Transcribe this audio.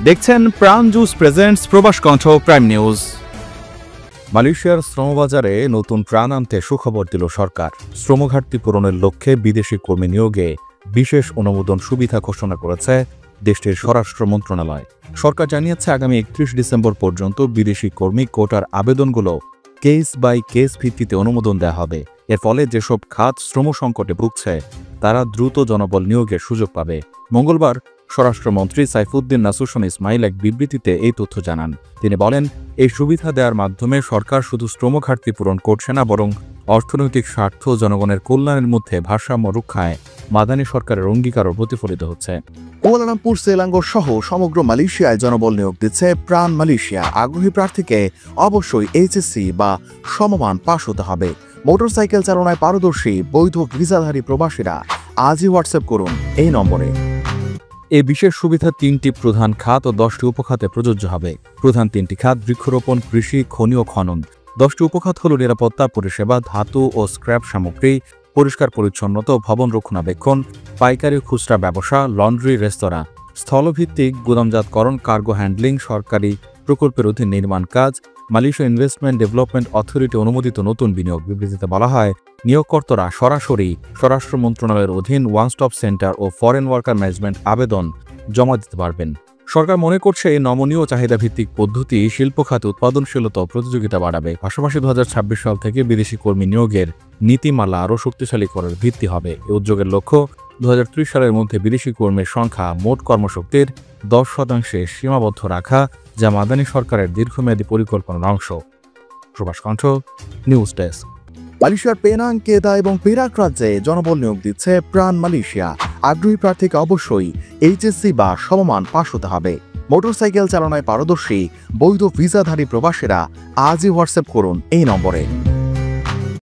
দেখছেন প্রাণ juice presents প্রবাস কণ্ঠ প্রাইম নিউজ। মালয়েশিয়ার শ্রমবাজারে নতুন প্রাণ আনতে সুখবর দিল সরকার। শ্রমঘাটতি পূরণের লক্ষ্যে বিদেশি কর্মী নিয়োগে বিশেষ অনুমোদন সুবিধা ঘোষণা করেছে দেশটির স্বরাষ্ট্র মন্ত্রণালয়। সরকার জানিয়েছে, আগামী 31 ডিসেম্বর পর্যন্ত বিদেশি কর্মী কোটার আবেদনগুলো কেস বাই কেস ভিত্তিতে অনুমোদন দেওয়া হবে। এর ফলে যেসব খাত শ্রম সংকটে ভুগছে তারা দ্রুত জনবল নিয়োগের সুযোগ পাবে। মঙ্গলবার স্বরাষ্ট্রমন্ত্রী সাইফুদ্দিন নাসুশন ইসমাইল এক বিবৃতিতে এই তথ্য জানান। তিনি বলেন, এই সুবিধা দেওয়ার মাধ্যমে সরকার শুধু শ্রম ঘাটতি পূরণ করছে না, বরং অর্থনৈতিক স্বার্থ জনগণের কল্যাণের মধ্যে ভারসাম্য রক্ষায় মাদানী সরকারের অঙ্গীকারও প্রতিফলিত হচ্ছে। কুয়ালালামপুর, সেলাঙ্গোর সহ সমগ্র মালয়েশিয়ায় জনবল নিয়োগ দিচ্ছে প্রাণ মালয়েশিয়া। আগ্রহী প্রার্থীকে অবশ্যই এইচএসসি বা সমমান পাশ হতে হবে। মোটরসাইকেল চালনায় পারদর্শী বৈধ ভিসাধারী প্রবাসীরা আজই হোয়াটসঅ্যাপ করুন এই নম্বরে। এই বিশেষ সুবিধা 3টি প্রধান খাত ও 10টি উপখাতে প্রযোজ্য হবে। প্রধান 3টি খাত বৃক্ষরোপণ, কৃষি, খনি ও খনন। 10টি উপখাত হল নিরাপত্তা, পরিষেবা, ধাতু ও স্ক্র্যাপ সামগ্রী, পরিষ্কার পরিচ্ছন্নতা ও ভবন রক্ষণাবেক্ষণ, পাইকারি খুচরা ব্যবসা, লন্ড্রি, রেস্তোরাঁ, স্থলভিত্তিক গুদামজাতকরণ, কার্গো হ্যান্ডলিং, সরকারি প্রকল্পের অধীন নির্মাণ কাজ। মালয়েশিয়া ইনভেস্টমেন্ট ডেভেলপমেন্ট অথরিটি অনুমোদিত নতুন বিনিয়োগ। বিবৃতিতে বলা হয়, নিয়োগকর্তারা সরাসরি স্বরাষ্ট্র মন্ত্রণালয়ের অধীন ওয়ান স্টপ সেন্টার ও ফরেন ওয়ার্কার ম্যানেজমেন্ট আবেদন জমা দিতে পারবেন। সরকার মনে করছে, এই নমনীয় চাহিদাভিত্তিক পদ্ধতি শিল্প খাতে উৎপাদনশীলতা ও প্রতিযোগিতা বাড়াবে। পাশাপাশি 2026 সাল থেকে বিদেশি কর্মী নিয়োগের নীতিমালা আরও শক্তিশালী করার ভিত্তি হবে। এই উদ্যোগের লক্ষ্য 2030 সালের মধ্যে বিদেশি কর্মীর সংখ্যা মোট কর্মশক্তির 10% সীমাবদ্ধ রাখা, যা মাদানী সরকারের দীর্ঘমেয়াদী পরিকল্পনার অংশ। প্রবাস কণ্ঠ নিউজ ডেস্ক। মালয়েশিয়ার পেনাং, কেদা এবং পেরাক রাজ্যে জনবল নিয়োগ দিচ্ছে প্রাণ মালয়েশিয়া। আগ্রহী প্রার্থীকে অবশ্যই এইচএসসি বা সমমান পাশ হতে হবে। মোটরসাইকেল চালনায় পারদর্শী বৈধ ভিসাধারী প্রবাসীরা আজই হোয়াটসঅ্যাপ করুন এই নম্বরে।